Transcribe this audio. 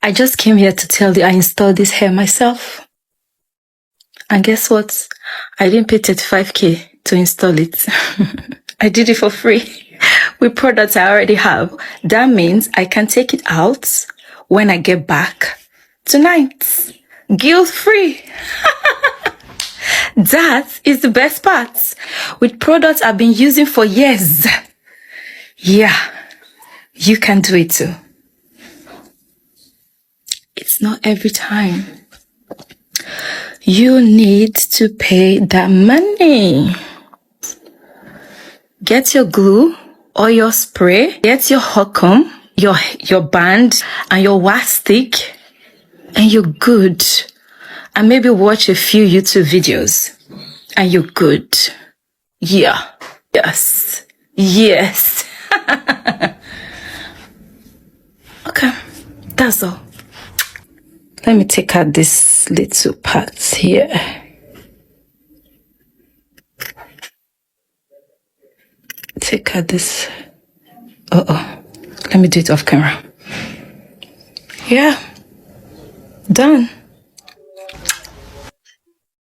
I just came here to tell you I installed this hair myself. And guess what? I didn't pay 35K to install it. I did it for free with products I already have. That means I can take it out when I get back tonight. Guilt-free. That is the best part. With products I've been using for years. Yeah, you can do it too. It's not every time. You need to pay that money. Get your glue or your spray. Get your hot comb, your band, and your wax stick, and you're good. And maybe watch a few YouTube videos, and you're good. Yeah. Yes. Yes. Okay. That's all. Let me take out this little part here. Take out this. Let me do it off camera. Yeah. Done.